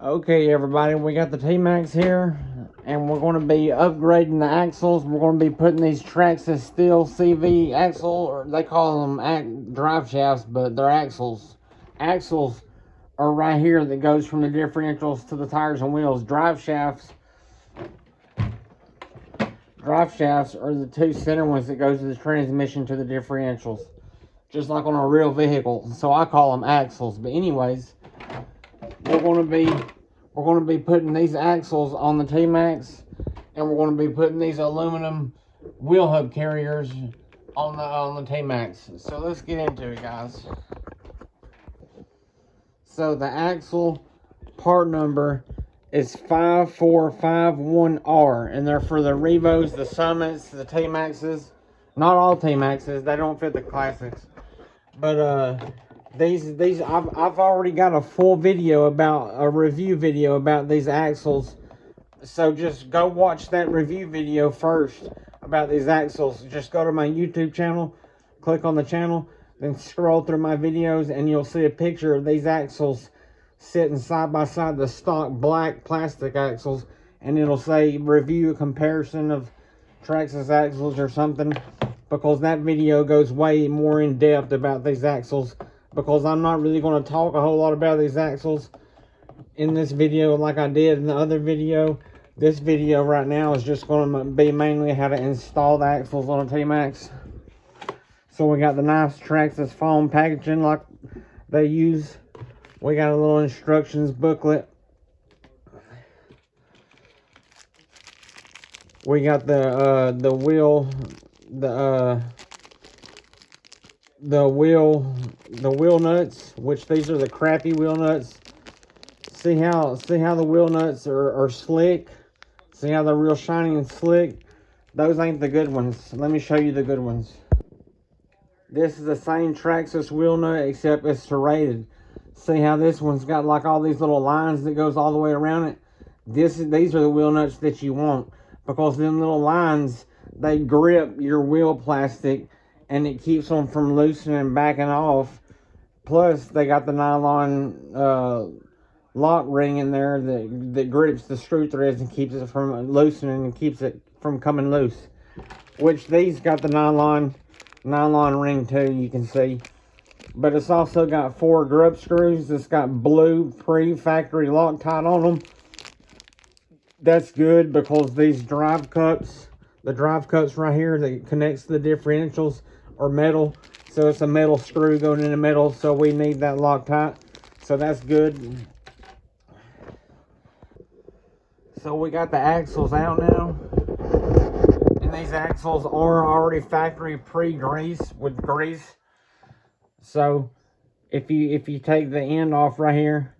Okay, everybody, we got the Tmaxx here, and we're going to be upgrading the axles. We're going to be putting these Traxxas Steel CV axle, or they call them drive shafts, but they're axles. Axles are right here that goes from the differentials to the tires and wheels. Drive shafts are the two center ones that goes to the transmission to the differentials, just like on a real vehicle. So I call them axles. But anyways, we're going to be putting these axles on the Tmaxx, and we're going to be putting these aluminum wheel hub carriers on the Tmaxx. So let's get into it, guys. So the axle part number is 5451R, and they're for the Revos, the Summits, the Tmaxxes. Not all Tmaxxes, they don't fit the classics. But these I've already got a full video a review video about these axles. So just go watch that review video first about these axles. Just go to my YouTube channel, click on the channel, then scroll through my videos, and you'll see a picture of these axles sitting side by side the stock black plastic axles, and it'll say review a comparison of Traxxas axles or something, because that video goes way more in depth about these axles, because I'm not really going to talk a whole lot about these axles in this video like I did in the other video. This video right now is just going to be mainly how to install the axles on a Tmaxx. So we got the nice Traxxas foam packaging like they use. We got a little instructions booklet. We got the wheel nuts, which these are the crappy wheel nuts. See how the wheel nuts are slick? See how they're real shiny and slick? Those ain't the good ones. Let me show you the good ones. This is the same Traxxas wheel nut, except it's serrated. See how this one's got like all these little lines that goes all the way around it? These are the wheel nuts that you want, because them little lines, they grip your wheel plastic and it keeps them from loosening and backing off. Plus they got the nylon lock ring in there that grips the screw threads and keeps it from loosening and keeps it from coming loose. Which these got the nylon ring too, you can see. But it's also got 4 grub screws. It's got blue pre-factory Loctite on them. That's good, because these drive cups, the drive cups right here that connects to the differentials, are metal. So it's a metal screw going in the middle, so we need that Loctite. So that's good. So we got the axles out now. And these axles are already factory pre-greased with grease. So if you take the end off right here,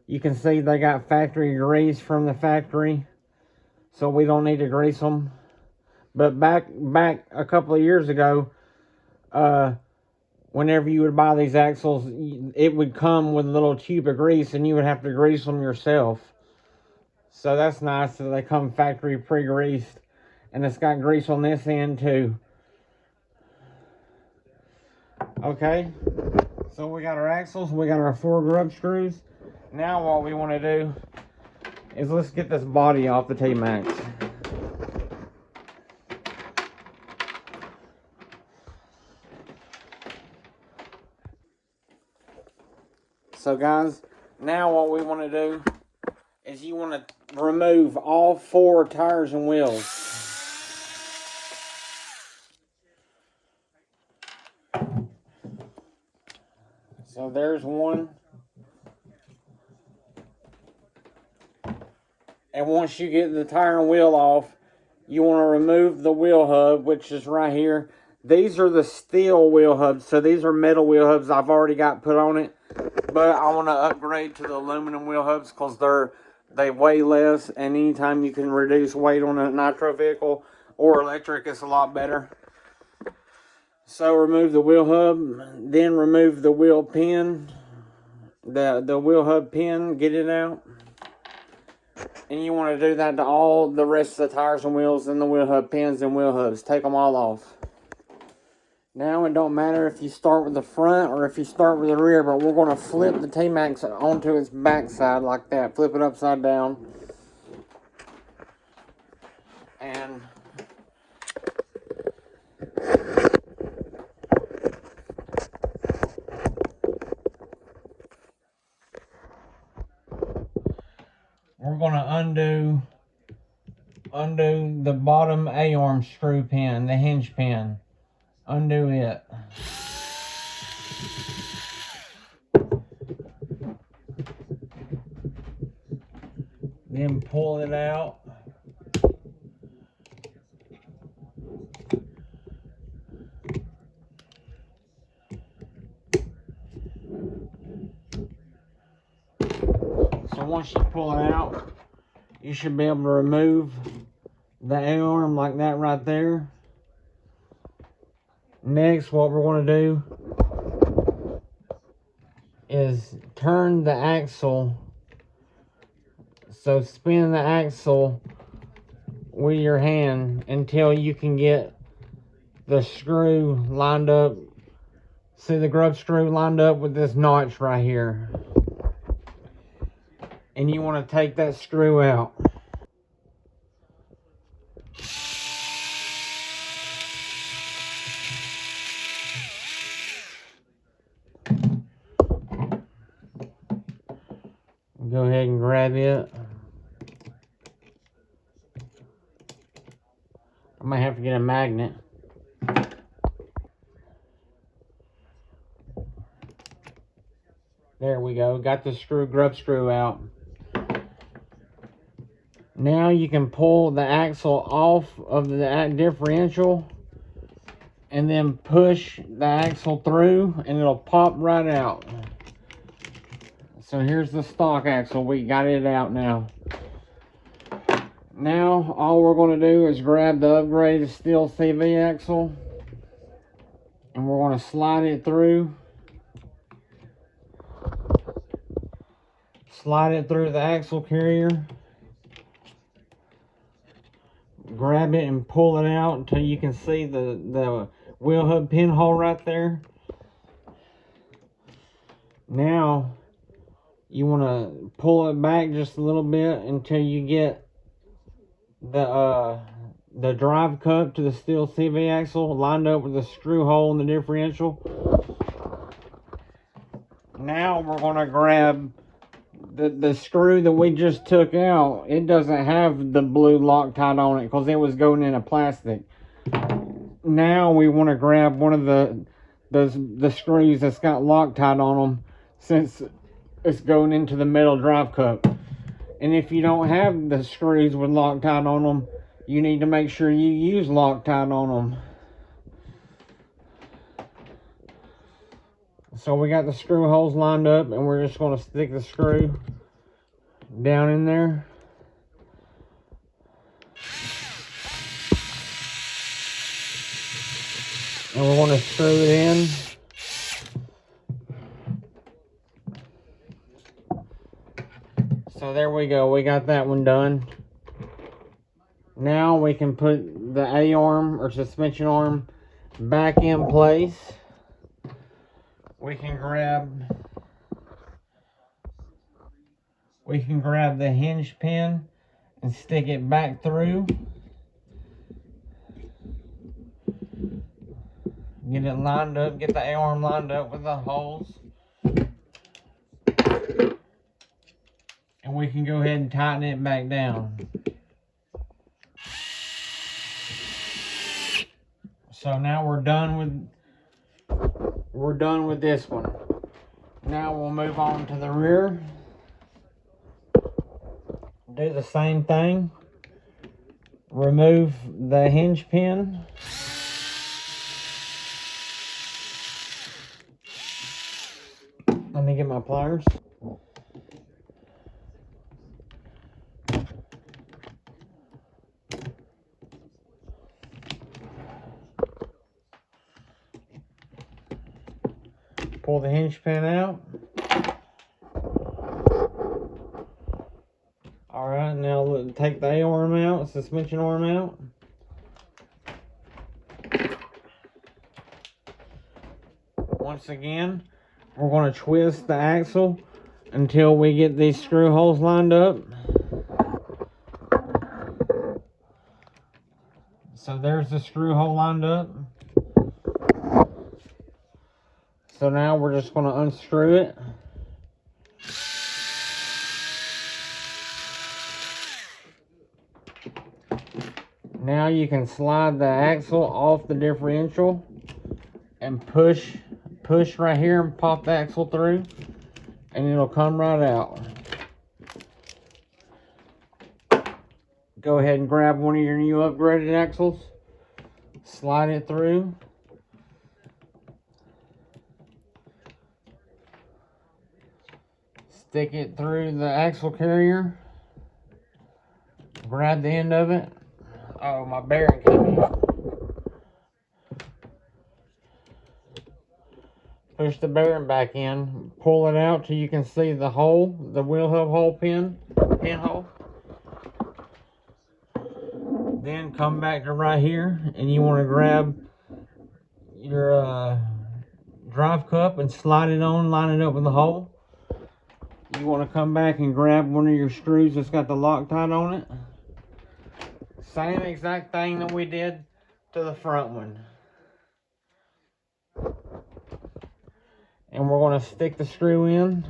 you can see they got factory grease from the factory. So we don't need to grease them. But back a couple of years ago, whenever you would buy these axles, it would come with a little tube of grease, and you would have to grease them yourself. So that's nice that they come factory pre-greased. And it's got grease on this end too. Okay, so we got our axles, we got our 4 grub screws. Now what we want to do is let's get this body off the Tmaxx. So guys, now what we want to do is you want to remove all 4 tires and wheels. So there's one. And once you get the tire and wheel off, you want to remove the wheel hub, which is right here. These are the steel wheel hubs, so these are metal wheel hubs I've already got put on it. But I want to upgrade to the aluminum wheel hubs because they weigh less, and anytime you can reduce weight on a nitro vehicle or electric, it's a lot better. So remove the wheel hub, then remove the wheel pin, the wheel hub pin, get it out. And you want to do that to all the rest of the tires and wheels and the wheel hub pins and wheel hubs. Take them all off. Now it don't matter if you start with the front or if you start with the rear, but we're going to flip the Tmaxx onto its backside like that. Flip it upside down. And we're going to undo the bottom A-arm screw pin, the hinge pin. Undo it. Then pull it out. So once you pull it out, you should be able to remove the A-arm like that right there. Next, what we're going to do is turn the axle. So spin the axle with your hand until you can get the screw lined up. See the grub screw lined up with this notch right here. And you want to take that screw out. Go ahead and grab it. I might have to get a magnet. There we go. Got the grub screw out. Now you can pull the axle off of the differential and then push the axle through and it'll pop right out. So here's the stock axle. We got it out now. Now all we're going to do is grab the upgraded steel CV axle and we're going to slide it through. Slide it through the axle carrier. Grab it and pull it out until you can see the wheel hub pinhole right there. Now you want to pull it back just a little bit until you get the drive cup to the steel CV axle lined up with the screw hole in the differential. Now we're going to grab the screw that we just took out. It doesn't have the blue Loctite on it because it was going in a plastic. Now we want to grab one of the screws that's got Loctite on them, since it's going into the metal drive cup. And if you don't have the screws with Loctite on them, you need to make sure you use Loctite on them. So we got the screw holes lined up and we're just going to stick the screw down in there. And we're going to screw it in. So there we go, we got that one done. Now we can put the A-arm or suspension arm back in place. We can grab the hinge pin and stick it back through. Get it lined up, get the A-arm lined up with the holes. And we can go ahead and tighten it back down. So now we're done with this one. Now we'll move on to the rear. Do the same thing. Remove the hinge pin. Let me get my pliers. Pull the hinge pin out. Alright, now take the A-arm out, suspension arm out. Once again, we're going to twist the axle until we get these screw holes lined up. So there's the screw hole lined up. So now we're just going to unscrew it. Now you can slide the axle off the differential and push right here and pop the axle through, and it'll come right out. Go ahead and grab one of your new upgraded axles, slide it through. Stick it through the axle carrier. Grab the end of it. Oh, my bearing came out. Push the bearing back in. Pull it out till you can see the hole, the wheel hub hole pinhole. Then come back to right here, and you want to grab your drive cup and slide it on, line it up with the hole. You want to come back and grab one of your screws that's got the Loctite on it. Same exact thing that we did to the front one. And we're going to stick the screw in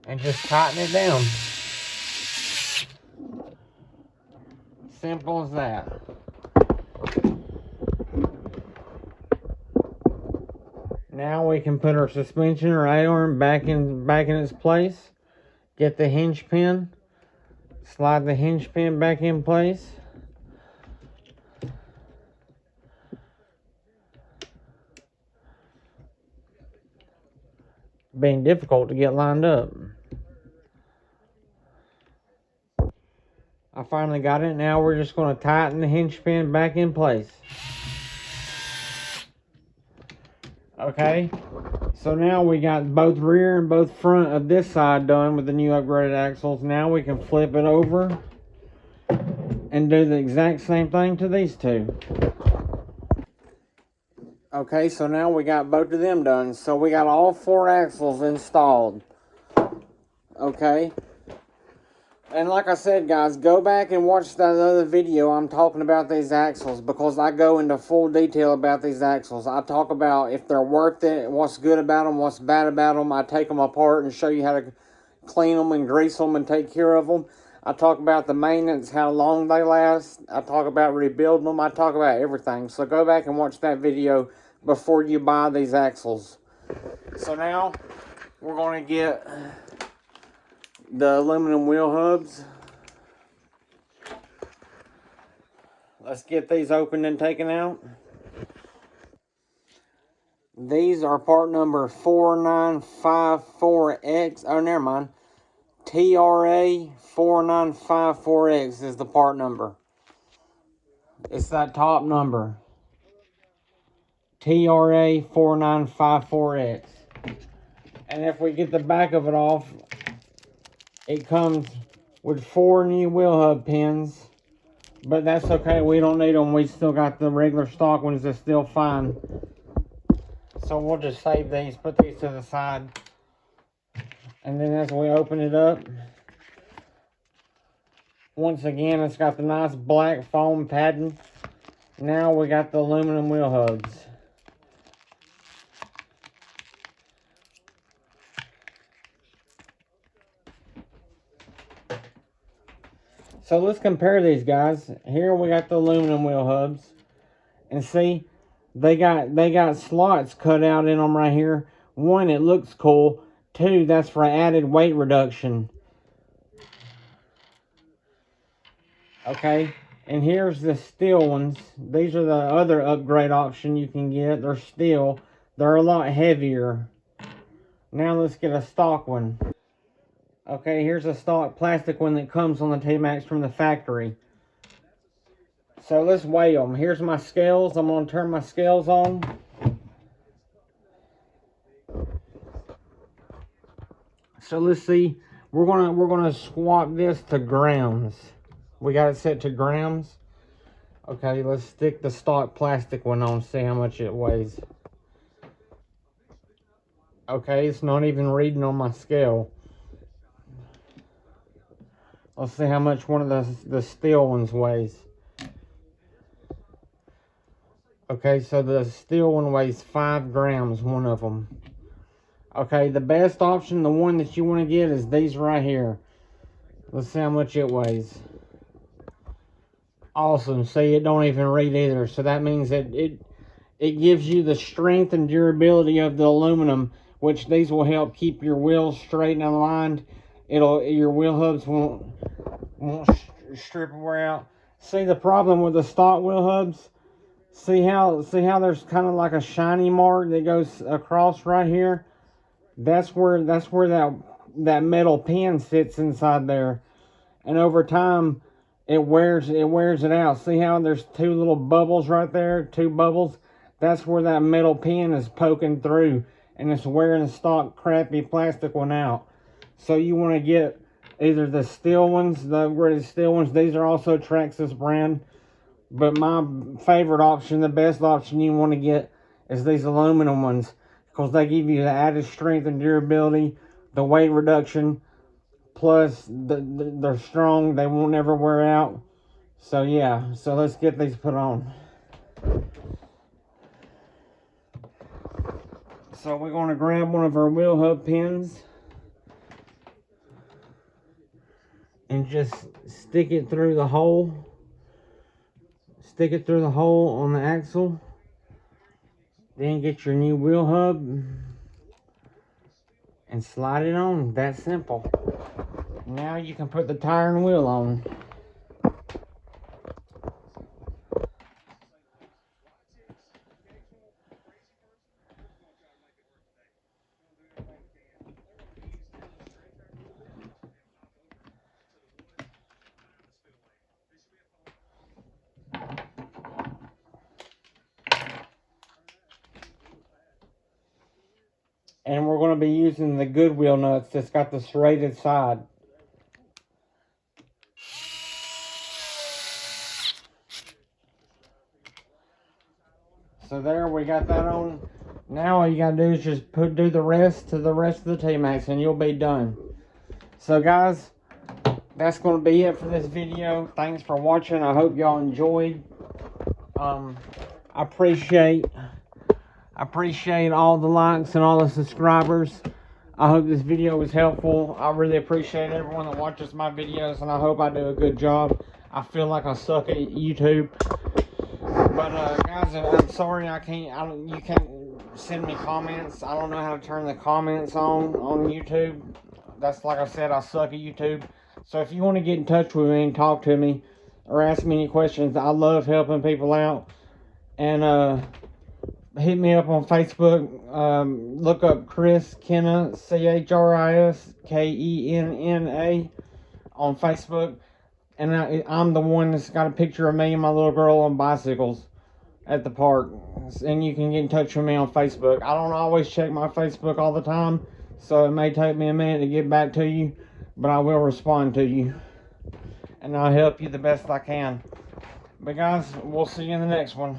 and just tighten it down. Simple as that. Now we can put our suspension or A-arm back in its place. Get the hinge pin. Slide the hinge pin back in place. Being difficult to get lined up. I finally got it. Now we're just going to tighten the hinge pin back in place. Okay, so now we got both rear and both front of this side done with the new upgraded axles. Now we can flip it over and do the exact same thing to these two. Okay, so now we got both of them done. So we got all 4 axles installed. Okay. And like I said, guys, go back and watch that other video I'm talking about these axles, because I go into full detail about these axles. I talk about if they're worth it, what's good about them, what's bad about them. I take them apart and show you how to clean them and grease them and take care of them. I talk about the maintenance, how long they last. I talk about rebuilding them. I talk about everything. So go back and watch that video before you buy these axles. So now we're going to get the aluminum wheel hubs. Let's get these opened and taken out. These are part number 4954X. Oh, never mind. TRA 4954X is the part number. It's that top number. TRA 4954X. And if we get the back of it off, it comes with 4 new wheel hub pins, but that's okay. We don't need them. We still got the regular stock ones that's still fine. So we'll just save these, put these to the side. And then as we open it up, once again, it's got the nice black foam padding. Now we got the aluminum wheel hubs. So let's compare these, guys. Here we got the aluminum wheel hubs, and see, they got slots cut out in them right here. 1, it looks cool. 2, that's for added weight reduction. Okay, and here's the steel ones. These are the other upgrade option you can get. They're steel. They're a lot heavier. Now let's get a stock one. Okay, here's a stock plastic one that comes on the Tmaxx from the factory. So let's weigh them. Here's my scales. I'm going to turn my scales on. So let's see. We're gonna swap this to grams. We got it set to grams. Okay, let's stick the stock plastic one on, see how much it weighs. Okay, it's not even reading on my scale. Let's see how much one of the steel ones weighs. Okay, so the steel one weighs 5 grams, one of them. Okay, the best option, the one that you want to get, is these right here. Let's see how much it weighs. Awesome. See, it don't even read either. So that means that it gives you the strength and durability of the aluminum, which these will help keep your wheels straight and aligned. Your wheel hubs won't strip and wear out. See the problem with the stock wheel hubs? See how there's kind of like a shiny mark that goes across right here? That's where that metal pin sits inside there. And over time it wears it out. See how there's 2 little bubbles right there? 2 bubbles. That's where that metal pin is poking through, and it's wearing the stock crappy plastic one out. So you want to get either the steel ones, the upgraded steel ones. These are also Traxxas brand. But my favorite option, the best option you want to get, is these aluminum ones, because they give you the added strength and durability, the weight reduction, plus they're strong, they won't ever wear out. So yeah, so let's get these put on. So we're going to grab one of our wheel hub pins and just stick it through the hole. Stick it through the hole on the axle. Then get your new wheel hub and slide it on. That simple. Now you can put the tire and wheel on. And we're going to be using the good wheel nuts that's got the serrated side. So there, we got that on. Now all you got to do is just do the rest to the rest of the Tmaxx and you'll be done. So guys, that's going to be it for this video. Thanks for watching. I hope y'all enjoyed. I appreciate all the likes and all the subscribers. I hope this video was helpful. I really appreciate everyone that watches my videos, and I hope I do a good job. I feel like I suck at YouTube, but guys, I'm sorry you can't send me comments. I don't know how to turn the comments on YouTube. That's, like I said, I suck at YouTube. So if you want to get in touch with me and talk to me or ask me any questions, I love helping people out. And hit me up on Facebook. Look up Chris Kenna, ChrisKenna on Facebook. And I'm the one that's got a picture of me and my little girl on bicycles at the park. And you can get in touch with me on Facebook. I don't always check my Facebook all the time, so it may take me a minute to get back to you, but I will respond to you. And I'll help you the best I can. But guys, we'll see you in the next one.